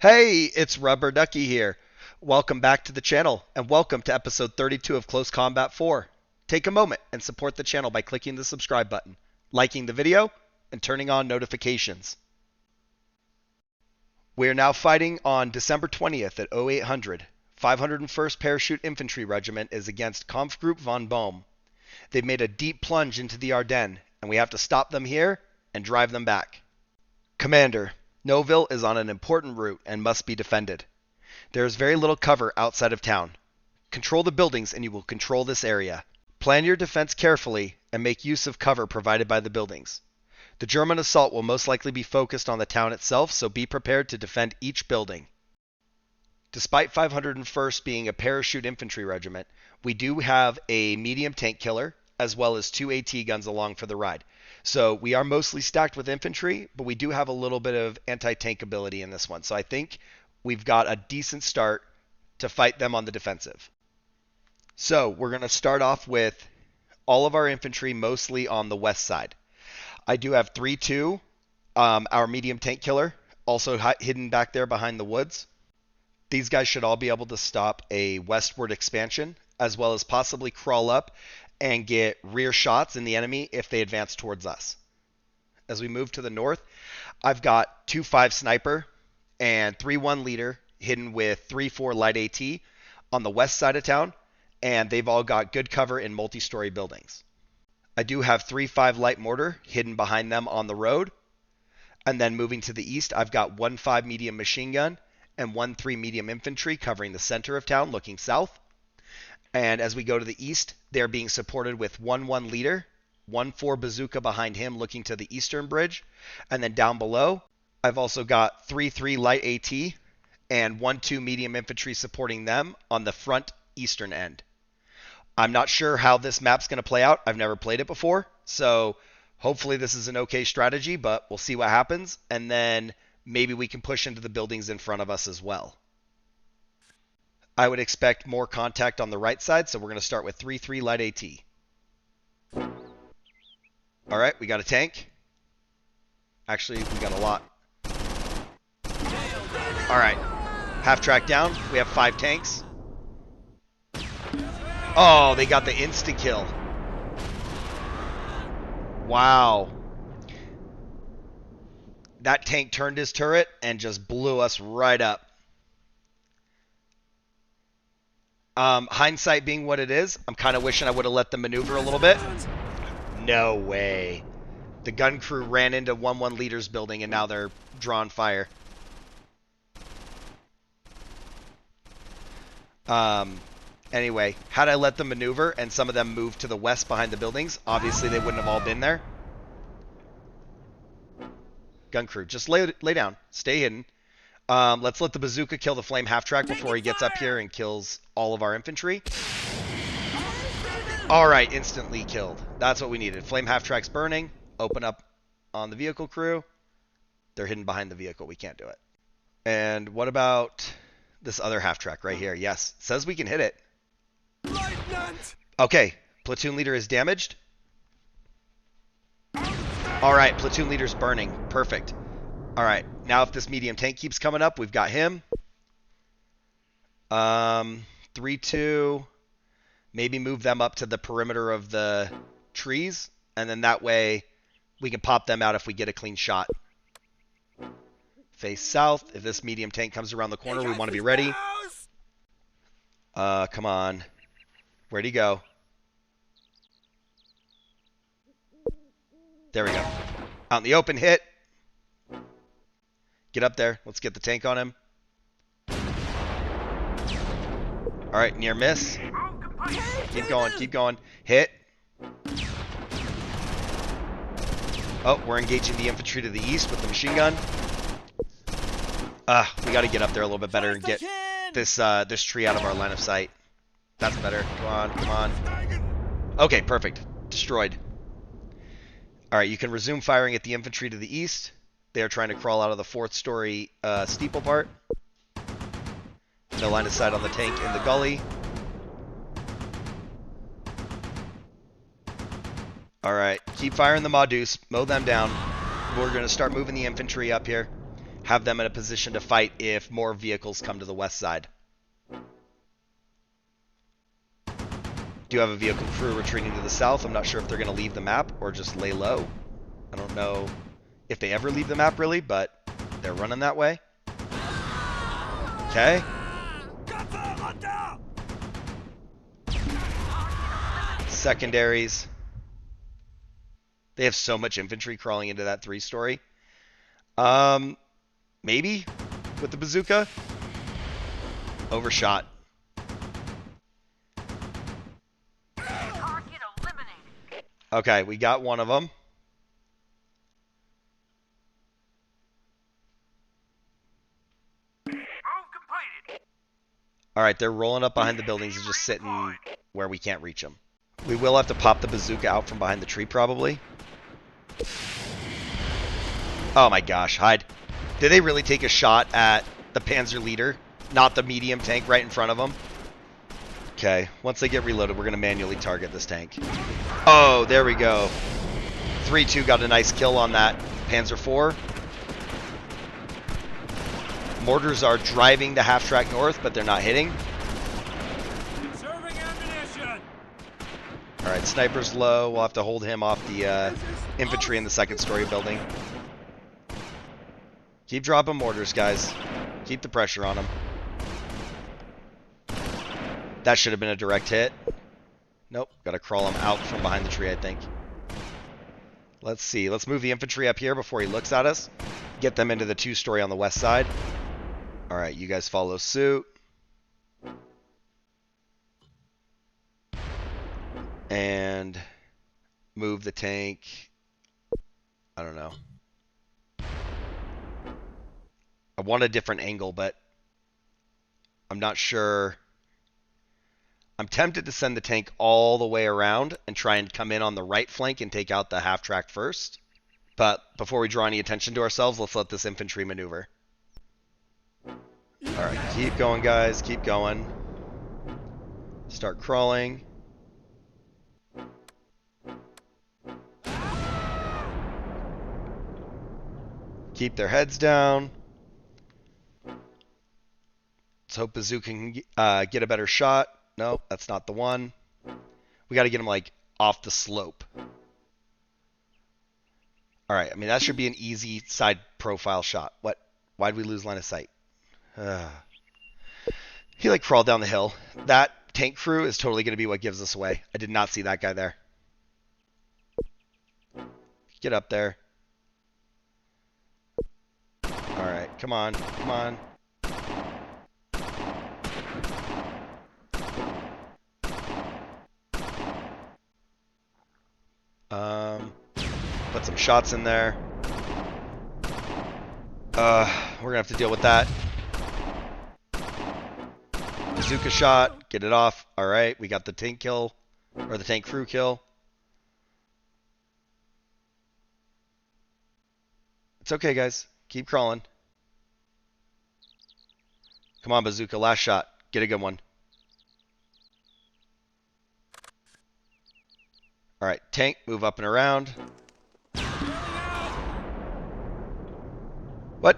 Hey, it's Rubber Ducky here. Welcome back to the channel, and welcome to episode 32 of Close Combat 4. Take a moment and support the channel by clicking the subscribe button, liking the video, and turning on notifications. We are now fighting on December 20th at 0800. 501st Parachute Infantry Regiment is against KG Von Bohm. They've made a deep plunge into the Ardennes, and we have to stop them here and drive them back. Commander, Noville is on an important route and must be defended. There is very little cover outside of town. Control the buildings and you will control this area. Plan your defense carefully and make use of cover provided by the buildings. The German assault will most likely be focused on the town itself, so be prepared to defend each building. Despite 501st being a parachute infantry regiment, we do have a medium tank killer as well as 2 AT guns along for the ride. So we are mostly stacked with infantry, but we do have a little bit of anti-tank ability in this one. So I think we've got a decent start to fight them on the defensive. So we're going to start off with all of our infantry mostly on the west side. I do have 3-2, our medium tank killer, also hidden back there behind the woods. These guys should all be able to stop a westward expansion, as well as possibly crawl up and get rear shots in the enemy if they advance towards us. As we move to the north, I've got 2-5 sniper and 3-1 leader hidden with 3-4 light AT on the west side of town, and they've all got good cover in multi-story buildings. I do have 3-5 light mortar hidden behind them on the road, and then moving to the east, I've got 1-5 medium machine gun and 1-3 medium infantry covering the center of town looking south. And as we go to the east, they're being supported with 1-1 leader, 1-4 bazooka behind him looking to the eastern bridge. And then down below, I've also got 3-3 light AT and 1-2 medium infantry supporting them on the front eastern end. I'm not sure how this map's going to play out. I've never played it before, so hopefully this is an okay strategy, but we'll see what happens. And then maybe we can push into the buildings in front of us as well. I would expect more contact on the right side, so we're going to start with 3-3 light AT. All right, we got a tank. Actually, we got a lot. All right, half track down. We have 5 tanks. Oh, they got the insta-kill. Wow. That tank turned his turret and just blew us right up. Hindsight being what it is, I'm kind of wishing I would have let them maneuver a little bit. No way. The gun crew ran into 1-1 leader's building and now they're drawing fire. Anyway, had I let them maneuver and some of them moved to the west behind the buildings, obviously they wouldn't have all been there. Gun crew, just lay down. Stay hidden. Let's let the bazooka kill the flame half-track before he gets up here and kills all of our infantry. Alright, instantly killed. That's what we needed. Flame half-track's burning. Open up on the vehicle crew. They're hidden behind the vehicle. We can't do it. And what about this other half-track right here? Yes, it says we can hit it. Lieutenant! Okay, platoon leader is damaged. Alright, platoon leader's burning. Perfect. Alright, now if this medium tank keeps coming up, we've got him. 3-2. Maybe move them up to the perimeter of the trees. And then that way we can pop them out if we get a clean shot. Face south. If this medium tank comes around the corner, we want to be ready. Come on. Where'd he go? There we go. Out in the open, hit. Get up there. Let's get the tank on him. Alright, near miss. Keep going, keep going. Hit. Oh, we're engaging the infantry to the east with the machine gun. We got to get up there a little bit better and get this tree out of our line of sight. That's better. Come on, come on. Okay, perfect. Destroyed. Alright, you can resume firing at the infantry to the east. They are trying to crawl out of the 4th story steeple part. No line of sight on the tank in the gully. Alright, keep firing the Modus. Mow them down. We're going to start moving the infantry up here. have them in a position to fight if more vehicles come to the west side. Do have a vehicle crew retreating to the south. I'm not sure if they're going to leave the map or just lay low. I don't know if they ever leave the map, really, but they're running that way. Okay. Secondaries. They have so much infantry crawling into that 3-story. Maybe with the bazooka. Overshot. Okay, we got one of them. Alright, they're rolling up behind the buildings and just sitting where we can't reach them. We will have to pop the bazooka out from behind the tree, probably. Oh my gosh, hide. Did they really take a shot at the Panzer leader? Not the medium tank right in front of them? Okay, once they get reloaded, we're going to manually target this tank. Oh, there we go. 3-2 got a nice kill on that Panzer IV. Mortars are driving the half-track north, but they're not hitting. Alright, sniper's low. We'll have to hold him off the infantry in the 2nd-story building. Keep dropping mortars, guys. Keep the pressure on them. That should have been a direct hit. Nope, gotta crawl him out from behind the tree, I think. Let's see. Let's move the infantry up here before he looks at us. Get them into the 2-story on the west side. Alright, you guys follow suit. And move the tank. I don't know. I want a different angle, but I'm not sure. I'm tempted to send the tank all the way around and try and come in on the right flank and take out the half-track first. But before we draw any attention to ourselves, let's let this infantry maneuver. Alright, keep going, guys. Keep going. Start crawling. Keep their heads down. Let's hope Bazooka can get a better shot. No, that's not the one. We got to get him, like, off the slope. Alright, I mean, that should be an easy side profile shot. What? Why'd we lose line of sight? He, like, crawled down the hill. That tank crew is totally going to be what gives us away. I did not see that guy there. Get up there. Alright, come on. Come on. Put some shots in there. We're gonna have to deal with that. Bazooka shot, get it off. Alright, we got the tank kill, or the tank crew kill. It's okay, guys. Keep crawling. Come on, Bazooka, last shot. Get a good one. Alright, tank, move up and around. What?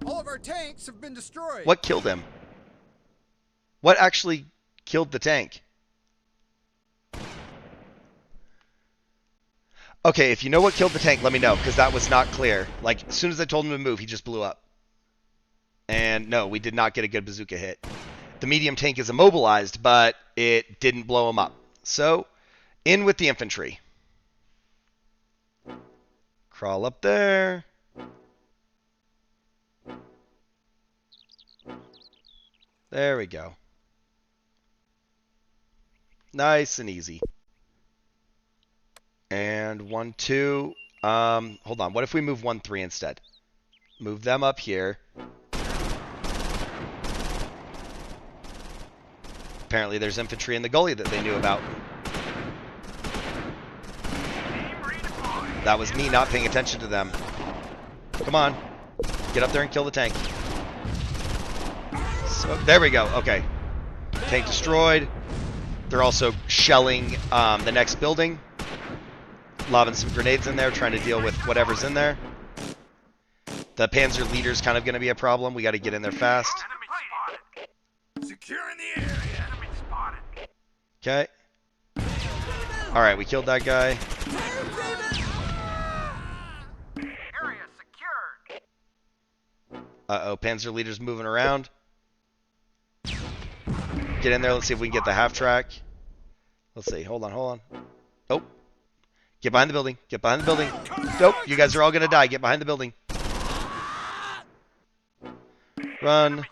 All of our tanks have been destroyed. What killed him? What actually killed the tank? Okay, if you know what killed the tank, let me know, because that was not clear. Like, as soon as I told him to move, he just blew up. And no, we did not get a good bazooka hit. The medium tank is immobilized, but it didn't blow him up. So, in with the infantry. Crawl up there. There we go. Nice and easy. And 1, 2. Hold on. What if we move 1, 3 instead? Move them up here. Apparently there's infantry in the gully that they knew about. That was me not paying attention to them. Come on. Get up there and kill the tank. So, there we go. Okay. Tank destroyed. They're also shelling the next building. Lobbing some grenades in there, trying to deal with whatever's in there. The Panzer leader's kind of going to be a problem. We got to get in there fast. Enemy spotted. Securing the area. Enemy spotted. Okay. All right, we killed that guy. Area secured. Uh-oh, Panzer leader's moving around. Get in there. Let's see if we can get the half track. Let's see. Hold on. Oh. Get behind the building. Get behind the building. Nope. You guys are all going to die. Get behind the building. Run.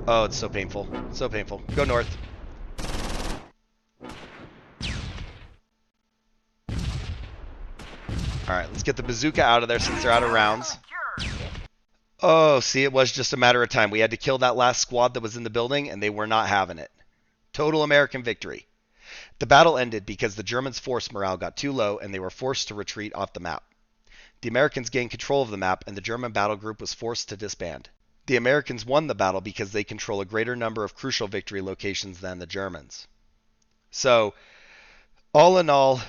Oh, it's so painful. So painful. Go north. Alright, let's get the bazooka out of there since they're out of rounds. Oh, see, it was just a matter of time. We had to kill that last squad that was in the building, and they were not having it. Total American victory. The battle ended because the Germans' force morale got too low, and they were forced to retreat off the map. The Americans gained control of the map, and the German battle group was forced to disband. The Americans won the battle because they control a greater number of crucial victory locations than the Germans. So, all in all,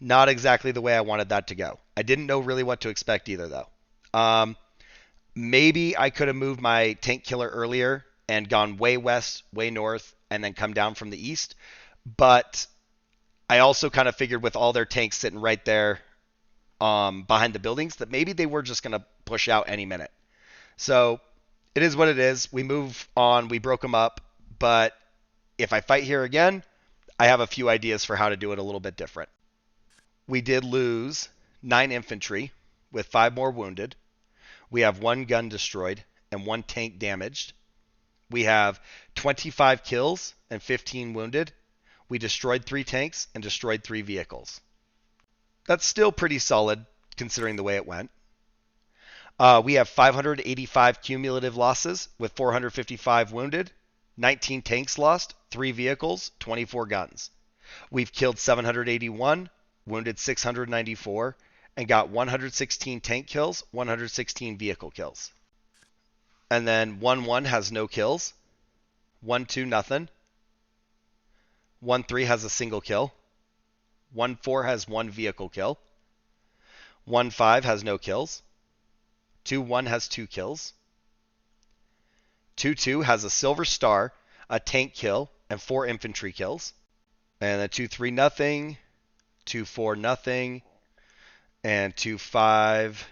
not exactly the way I wanted that to go. I didn't know really what to expect either, though. Maybe I could have moved my tank killer earlier and gone way west, way north, and then come down from the east. But I also kind of figured with all their tanks sitting right there behind the buildings that maybe they were just going to push out any minute. So it is what it is. We move on. We broke them up. But if I fight here again, I have a few ideas for how to do it a little bit different. We did lose 9 infantry with 5 more wounded. We have 1 gun destroyed and 1 tank damaged. We have 25 kills and 15 wounded. We destroyed 3 tanks and destroyed 3 vehicles. That's still pretty solid considering the way it went. We have 585 cumulative losses with 455 wounded, 19 tanks lost, 3 vehicles, 24 guns. We've killed 781, wounded 694, and got 116 tank kills, 116 vehicle kills. And then 1-1 has no kills. 1-2 nothing. 1-3 has a single kill. 1-4 has 1 vehicle kill. 1-5 has no kills. 2-1 has 2 kills. 2-2 has a silver star, a tank kill, and 4 infantry kills. And then 2-3 nothing. 2-4 nothing. And 2-5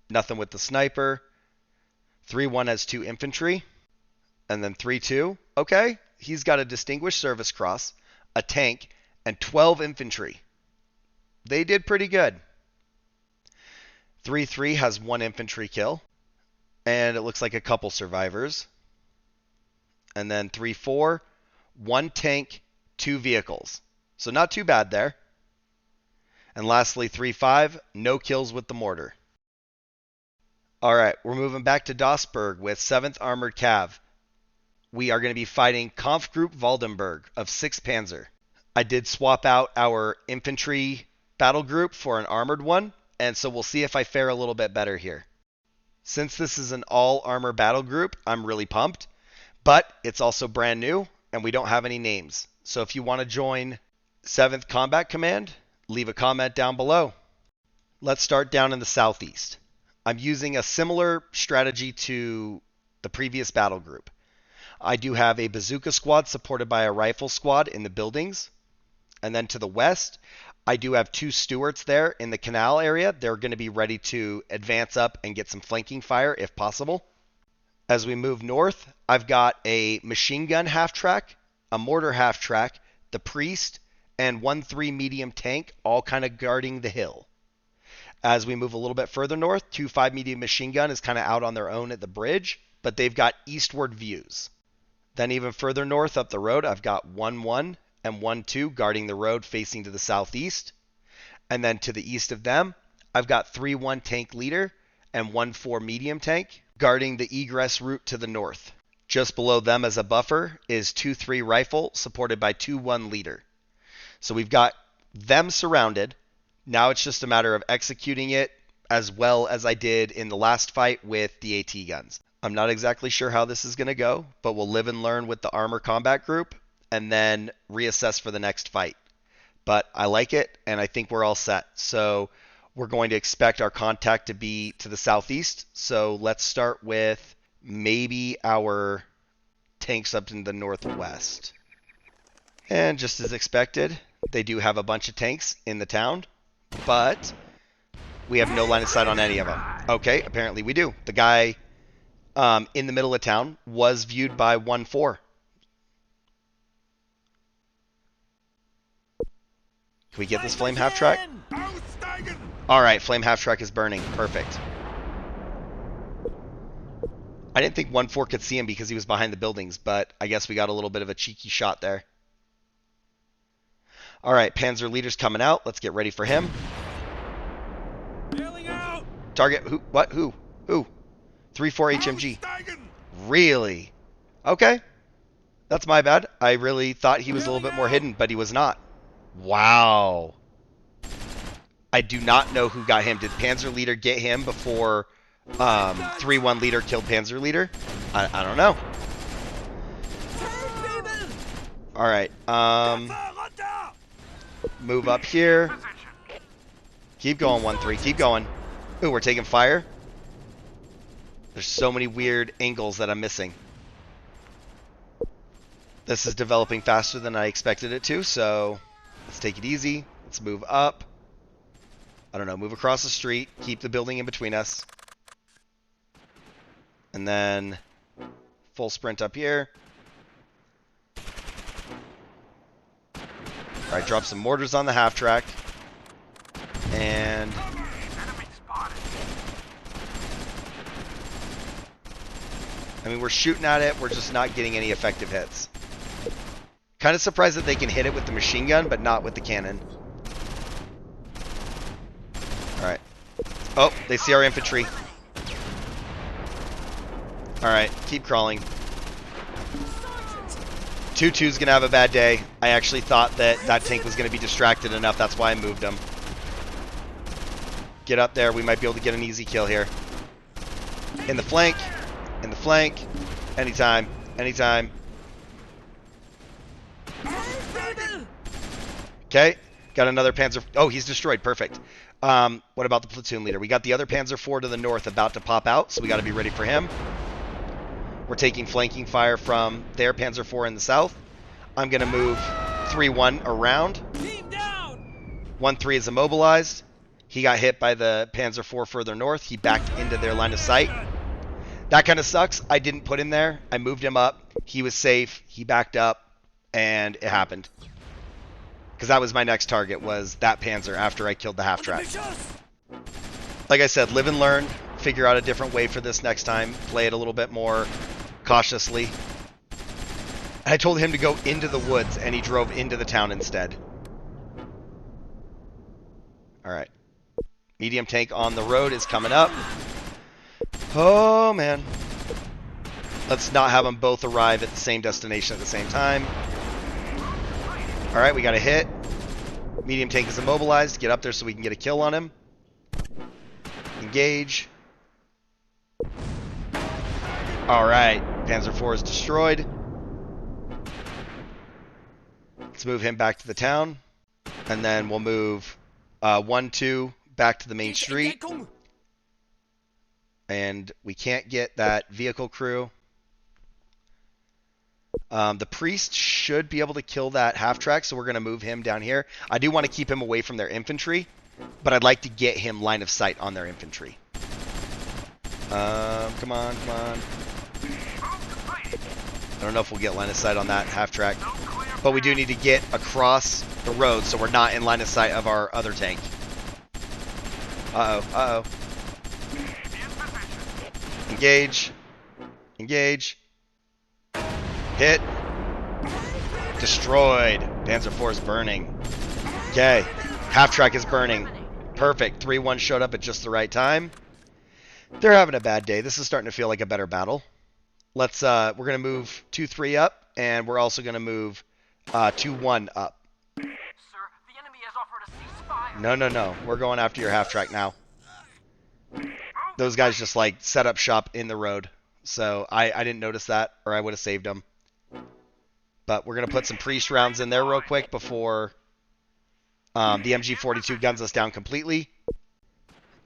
nothing with the sniper. 3-1 has 2 infantry. And then 3-2, okay, he's got a Distinguished Service Cross, a tank, and 12 infantry. They did pretty good. 3-3 has 1 infantry kill. And it looks like a couple survivors. And then 3-4, 1 tank, 2 vehicles. So not too bad there. And lastly, 3-5, no kills with the mortar. All right, we're moving back to Dasburg with 7th Armored Cav. We are going to be fighting Kampfgruppe Waldenburg of 6th Panzer. I did swap out our infantry battle group for an armored one, and so we'll see if I fare a little bit better here. Since this is an all-armor battle group, I'm really pumped, but it's also brand new, and we don't have any names. So if you want to join 7th Combat Command, leave a comment down below. Let's start down in the southeast. I'm using a similar strategy to the previous battle group. I do have a bazooka squad supported by a rifle squad in the buildings. And then to the west, I do have 2 Stuarts there in the canal area. They're going to be ready to advance up and get some flanking fire if possible. As we move north, I've got a machine gun half-track, a mortar half-track, the priest, and 1-3 medium tank, all kind of guarding the hill. As we move a little bit further north, 2-5 medium machine gun is kind of out on their own at the bridge, but they've got eastward views. Then even further north up the road, I've got 1-1 and 1-2 guarding the road facing to the southeast. And then to the east of them, I've got 3-1 tank leader and 1-4 medium tank guarding the egress route to the north. Just below them as a buffer is 2-3 rifle supported by 2-1 leader. So we've got them surrounded. Now it's just a matter of executing it as well as I did in the last fight with the AT guns. I'm not exactly sure how this is going to go, but we'll live and learn with the armor combat group and then reassess for the next fight. But I like it, and I think we're all set. So We're going to expect our contact to be to the southeast. So let's start with maybe our tanks up in the northwest. And just as expected, they do have a bunch of tanks in the town, but we have no line of sight on any of them. Okay, apparently we do. The guy in the middle of town was viewed by 1-4. Can we get this flame half-track? Alright, flame half-track is burning. Perfect. I didn't think 1-4 could see him because he was behind the buildings, but I guess we got a little bit of a cheeky shot there. Alright, Panzer leader's coming out. Let's get ready for him. Target, who? What? Who? 3-4 HMG. Really? Okay. That's my bad. I really thought he was a little bit more hidden, but he was not. Wow. I do not know who got him. Did Panzer Leader get him before 3-1 Leader killed Panzer Leader? I don't know. Alright. Move up here. Keep going, 1-3. Keep going. Ooh, we're taking fire. There's so many weird angles that I'm missing. This is developing faster than I expected it to, so let's take it easy. Let's move up. I don't know, move across the street. Keep the building in between us. And then full sprint up here. Alright, drop some mortars on the half-track. And I mean, we're shooting at it. We're just not getting any effective hits. Kind of surprised that they can hit it with the machine gun, but not with the cannon. Alright. Oh, they see our infantry. Alright, keep crawling. 2-2's going to have a bad day. I actually thought that that tank was going to be distracted enough. That's why I moved him. Get up there. We might be able to get an easy kill here. In the flank. In the flank. Anytime. Anytime. Okay. Got another Panzer... Oh, he's destroyed. Perfect. What about the platoon leader? We got the other Panzer IV to the north about to pop out, so we got to be ready for him. We're taking flanking fire from their Panzer IV in the south. I'm going to move 3-1 around. 1-3 is immobilized. He got hit by the Panzer IV further north. He backed into their line of sight. That kind of sucks. I didn't put him there. I moved him up. He was safe. He backed up, and it happened. Because that was my next target, was that Panzer after I killed the half-track. Like I said, live and learn. Figure out a different way for this next time. Play it a little bit more cautiously. I told him to go into the woods, and he drove into the town instead. Alright. Medium tank on the road is coming up. Oh, man. Let's not have them both arrive at the same destination at the same time. Alright, we got a hit. Medium tank is immobilized. Get up there so we can get a kill on him. Engage. Alright, Panzer IV is destroyed. Let's move him back to the town. And then we'll move 1-2 back to the main street. And we can't get that vehicle crew. The priest should be able to kill that half-track, so we're going to move him down here. I do want to keep him away from their infantry, but I'd like to get him line of sight on their infantry. Come on, come on. I don't know if we'll get line of sight on that half-track, but we do need to get across the road so we're not in line of sight of our other tank. Uh-oh, uh-oh. Engage. Engage. Hit. Destroyed. Panzer IV is burning. Okay. Half-track is burning. Perfect. 3-1 showed up at just the right time. They're having a bad day. This is starting to feel like a better battle. Let's, we're going to move 2-3 up, and we're also going to move 2-1 up. Sir, the enemy has offered a ceasefire. No, no, no. We're going after your half-track now. Those guys just, like, set up shop in the road. So I didn't notice that, or I would have saved them. But we're going to put some priest rounds in there real quick before the MG42 guns us down completely.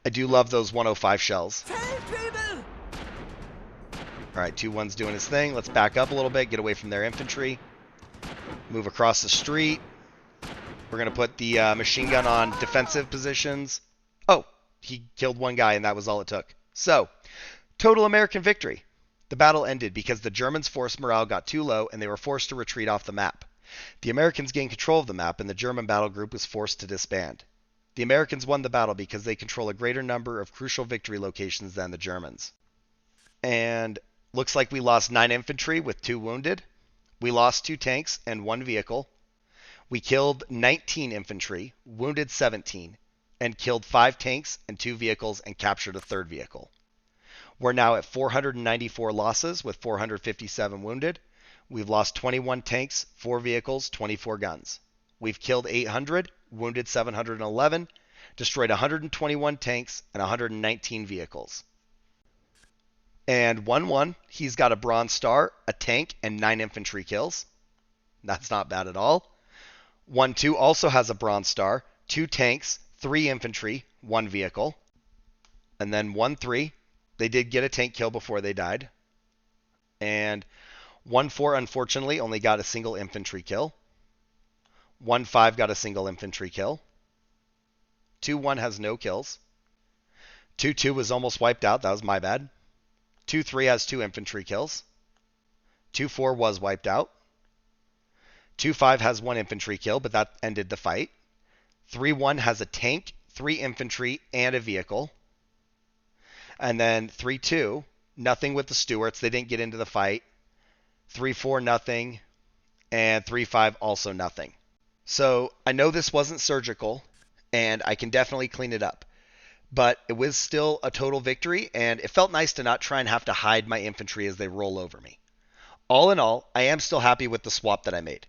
I do love those 105 shells. Feldwebel! All right, 2-1's doing his thing. Let's back up a little bit, get away from their infantry. Move across the street. We're going to put the machine gun on defensive positions. Oh, he killed one guy, and that was all it took. So, total American victory. The battle ended because the Germans' force morale got too low, and they were forced to retreat off the map. The Americans gained control of the map, and the German battle group was forced to disband. The Americans won the battle because they control a greater number of crucial victory locations than the Germans. And looks like we lost 9 infantry with 2 wounded. We lost 2 tanks and 1 vehicle. We killed 19 infantry, wounded 17, and killed 5 tanks and 2 vehicles and captured a 3rd vehicle. We're now at 494 losses with 457 wounded. We've lost 21 tanks, 4 vehicles, 24 guns. We've killed 800, wounded 711, destroyed 121 tanks and 119 vehicles. And 1-1, he's got a bronze star, a tank, and 9 infantry kills. That's not bad at all. 1-2 also has a bronze star, 2 tanks, 3 infantry, 1 vehicle. And then 1-3, they did get a tank kill before they died. And 1-4, unfortunately, only got a single infantry kill. 1-5 got a single infantry kill. 2-1 has no kills. 2-2 was almost wiped out. That was my bad. 2-3 has 2 infantry kills. 2-4 was wiped out. 2-5 has 1 infantry kill, but that ended the fight. 3-1 has a tank, 3 infantry, and a vehicle. And then 3-2, nothing with the Stuarts. They didn't get into the fight. 3-4, nothing. And 3-5, also nothing. So I know this wasn't surgical, and I can definitely clean it up. But it was still a total victory, and it felt nice to not try and have to hide my infantry as they roll over me. All in all, I am still happy with the swap that I made.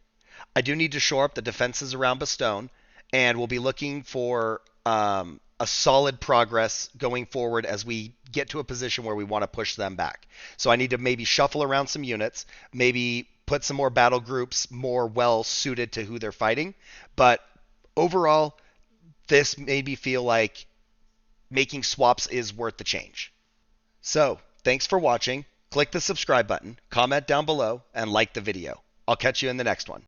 I do need to shore up the defenses around Bastogne, and we'll be looking for a solid progress going forward as we get to a position where we want to push them back. So I need to maybe shuffle around some units, maybe put some more battle groups more well suited to who they're fighting. But overall, this made me feel like making swaps is worth the change. So, thanks for watching. Click the subscribe button, comment down below, and like the video. I'll catch you in the next one.